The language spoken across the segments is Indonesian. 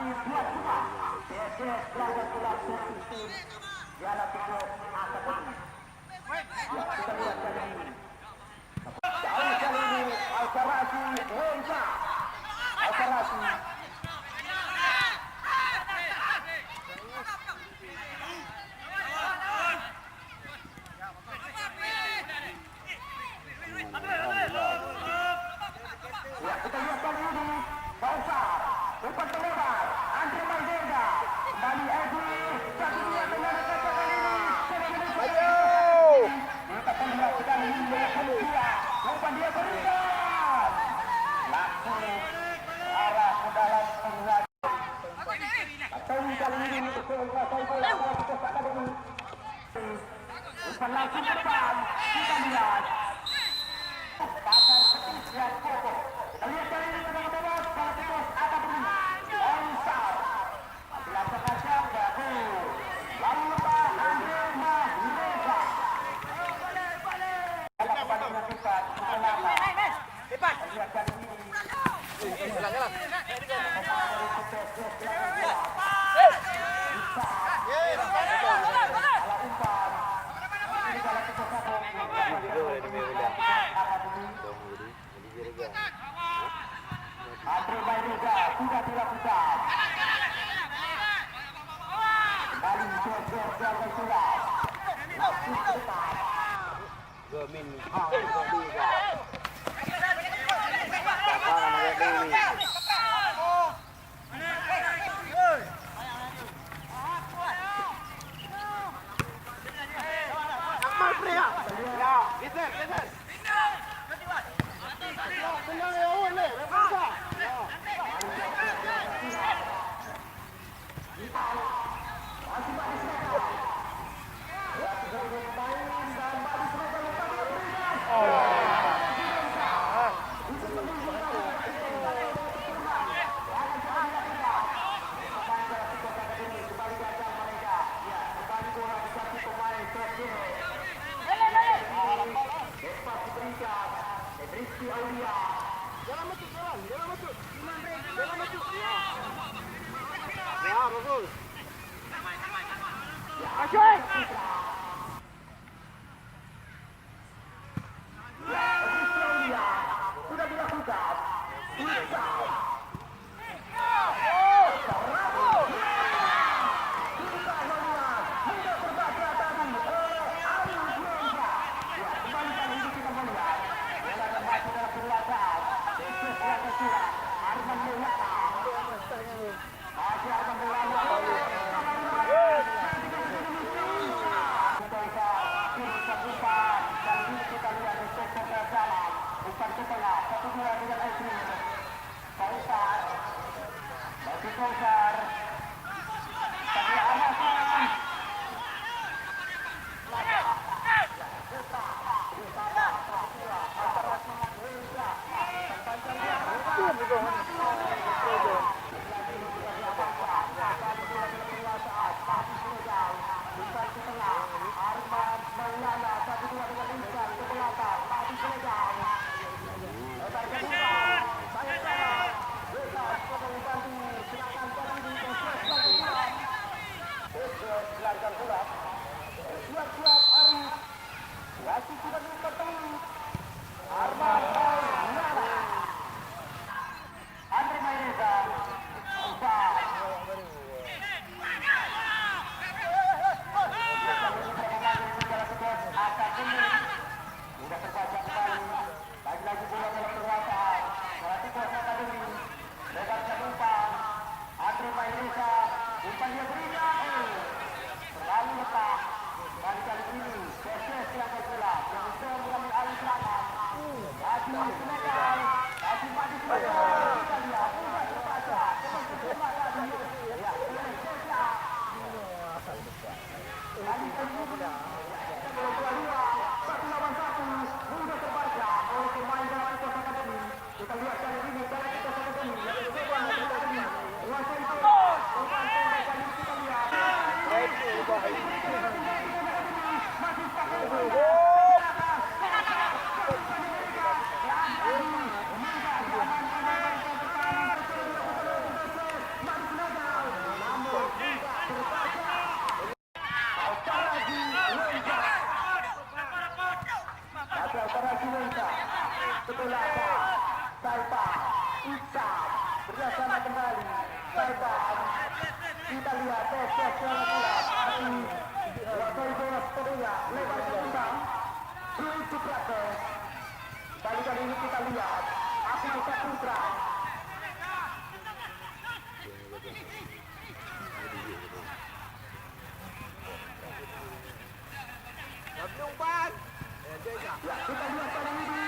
masih 2-2. PSS Pelajar Pulau Tim Jala Pijo Akademi. Kita lihat kali ini. Kali ini Al-Farasi Wensa. Al-Farasi. Ya, kita lihat kali ini Faisal, umpan terlebar, Andre Maizenda, kembali Edwi, satu dua dengan kata kali ini. Kita tembak kali ini dengan Malaysia, umpan dia berikan, langsung arah ke dalam pengajar. Atau kali ini untuk menguasai bola kita tak ada ini. Umpan langsung ke depan, kita lihat. Pagar ketiga pokok. Kita lihat kali ini dengan bebas para pos Akademi. Onsar. Dilakukan siapa? Lalu lupa Andre Mahreza. Dalam pertandingan kita menang. Cepat. Lihat kali ini. Jalan. Andre Maireza sudah dilakukan. Kembali Jogja dan Surat. Langsung ke depan. Gemin Hang Godiga. Pasangan Dewi. Amal Pria. Ya, geser. Tenang ya, oleh. Lepas. Jangan masuk. Ya, bagus. Masuk. Sudah dilakukan. Andre Maireza, sudah terbaca kembali. Lagi-lagi bola dalam penguasaan. Berarti kuasa Akademi. Lebarkan umpan. Andre Maireza, umpan dia berikan. Terlalu letak. Kali-kali ini PSS yang bergerak. Yang bisa mengambil alih serangan. Lagi Senegal. Lagi maju Senegal. Kita lihat. Sudah terbaca. Teman-teman tadi. Ya, Indonesia. Kali-kali ini. Satu lawan satu mudah terbaca oleh pemain dari Kuasa Akademi. Kita lihat kali ini dari Kuasa Akademi. Kuasa itu umpan pendek kali ini kita lihat. Masih pakai Kita lihat bola dari bola sepenuhnya lebar ke tendang. Kali ini kita lihat Afrika Putra. Ya, kita lihat kali ini.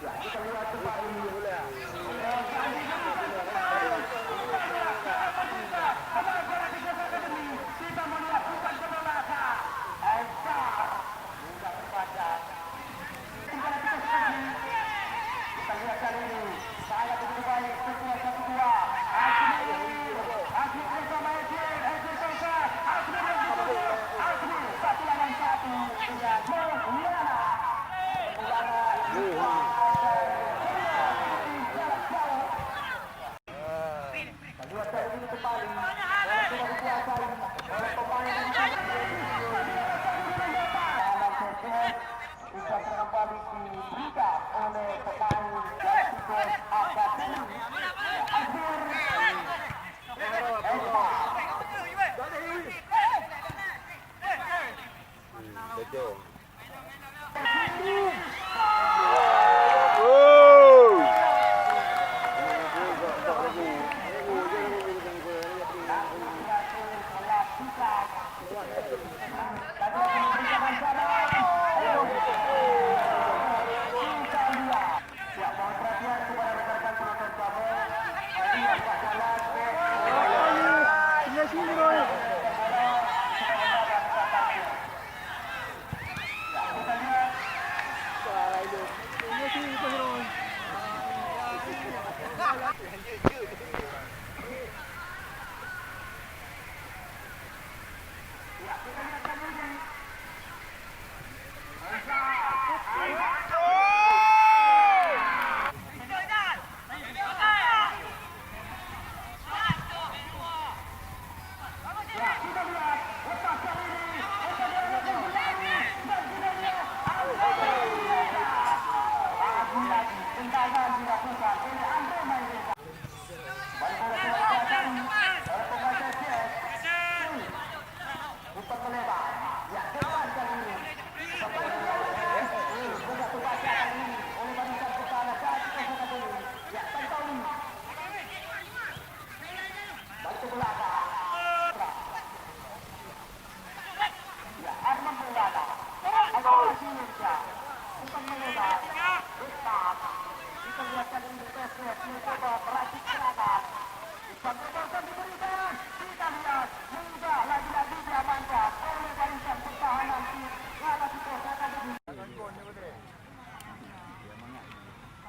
Ya, kita lihat kembali. Kita melakukan penolakan. Kita lihat kali ini. Sangat begitu baik. Sesuai 1-2. Asli bersama Ejir. Ejir Sosa. Asli satu lawan satu. Dengan Maulana. Kita lihat kali ini kembali. Sudah dikuasai oleh pemain bisa kembali diberikan oleh pemain Galacticos Akademi Azhur Espa.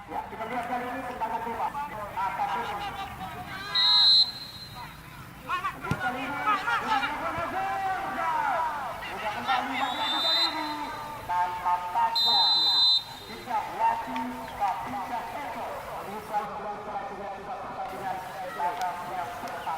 Ya, kita lihat kali ini tendangan bebas. Kali ini sudah kembali lagi kali ini dan tampaknya tidak lagi tak bisa itu bisa membuat pertandingan pertandingan laga yang pertama.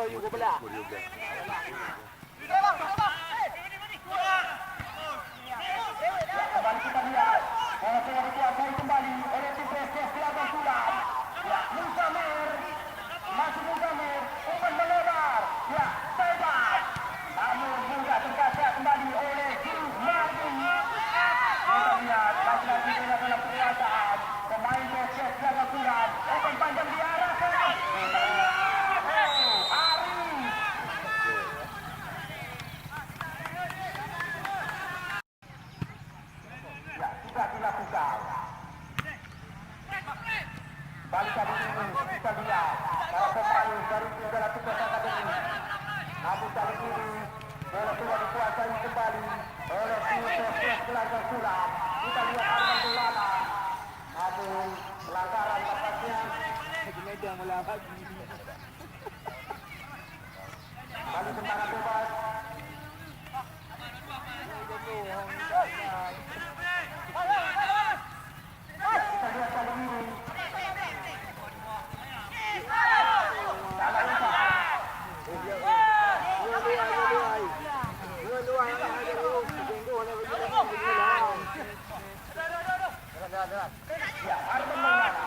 juga belah. Kembali kita lihat, bola telah dikuasai kembali oleh tim PSS Gelagah Sulam. Ya, Muzamir, masih Muzamir, umpan melebar. Ya, bebas. Namun mudah terbaca kembali oleh Martin. Kita lihat lagi-lagi dalam penguasaan pemain PSS Gelagah Sulam. Umpan panjang diarahkan. Dilakukan. Balik kali ini kita lihat para pemain dari Segala Tugas Akademi. Namun kali ini bola telah dikuasai kembali oleh tim PSS Gelagah Sulam. Kita lihat Arman Maulana. Namun pelanggaran tampaknya meja mula lagi. Balik tendangan bebas. Kita lihat kali ini ya, Arman Maulana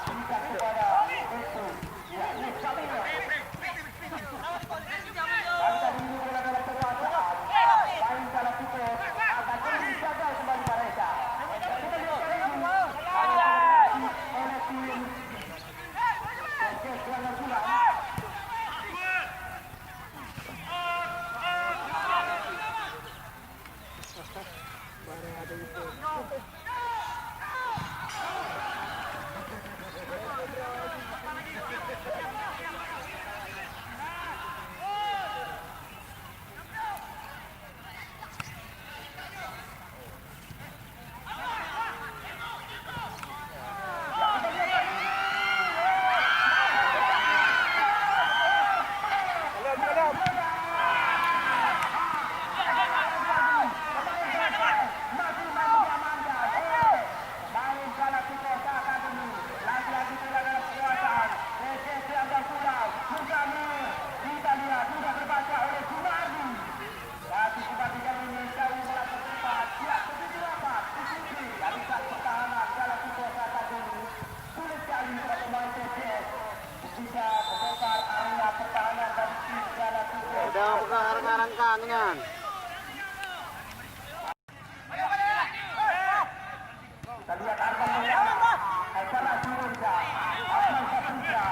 tidak kepada itu ya, ini Samira. Kali ini bola dalam penguasaan main salah satu akan dijaga kembali mereka. Kita lihat kali ini oleh tim PSS Gelagah Sulam. Udah perang-perang dengan. Kita lihat Arman Maulana, Haikal Asirunja, Ahmad Saputra,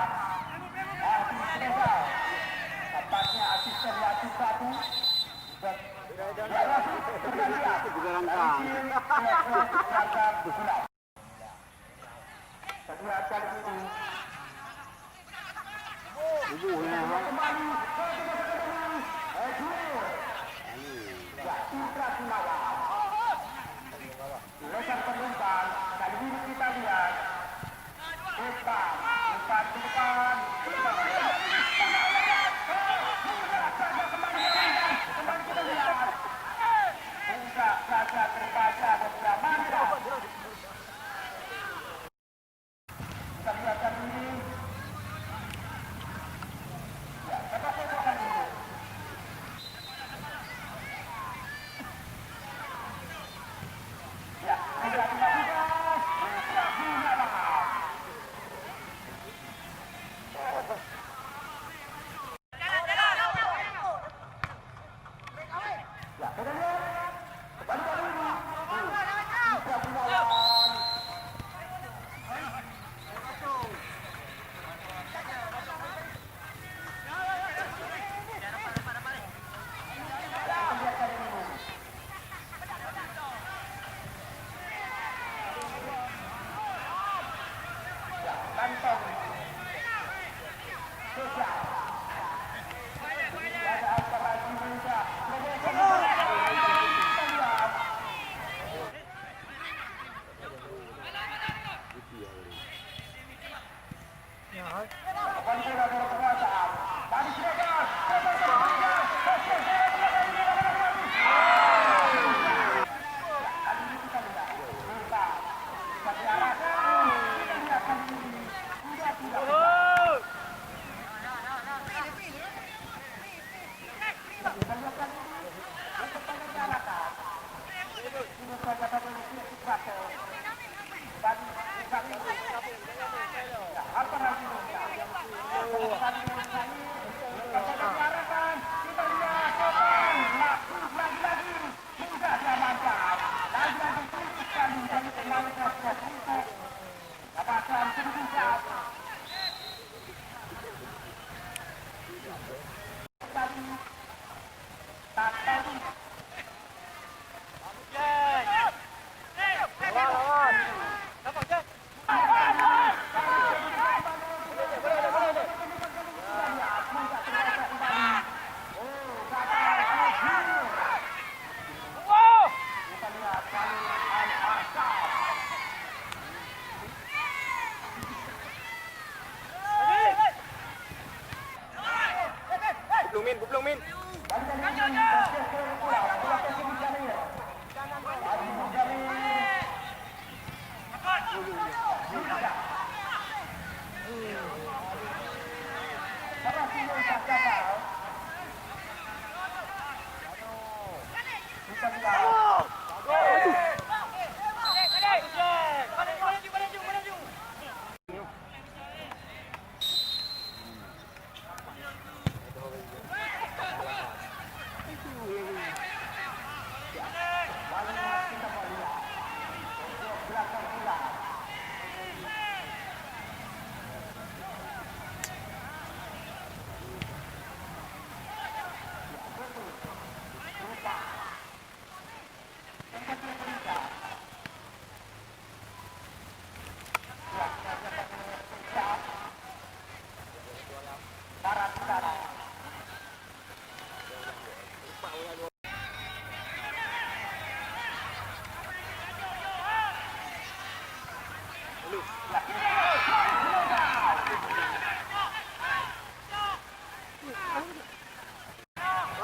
Ahmad Saputra. Tampaknya asisten Yasir satu. Kita lihat Juga rangkang. Kita lihat kali ini Ibunya. kembali ya, Indra Gunawan. Lebar pengumpan, kali ini kita lihat umpan ke depan. Kembali kita lihat. Enggak saja terbaca dan diamankan. Kita lihat kali ini. Ya, Gublung min.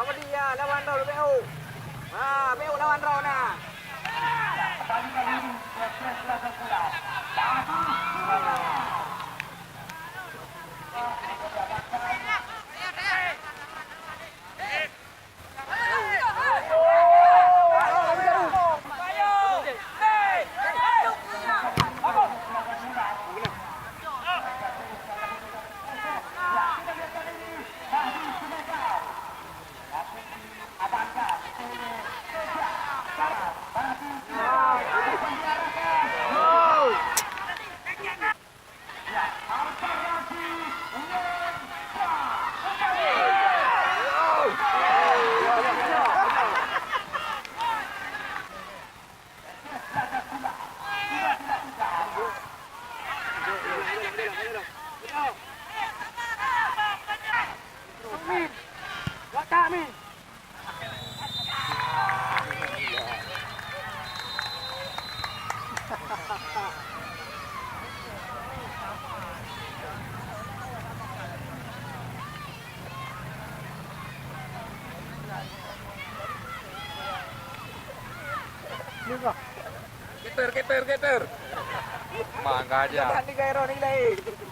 Lawan dia, lawan Raul PU. Ah, PU lawan Raul nah. Keter. Mangga aja. Jangan digairah nih.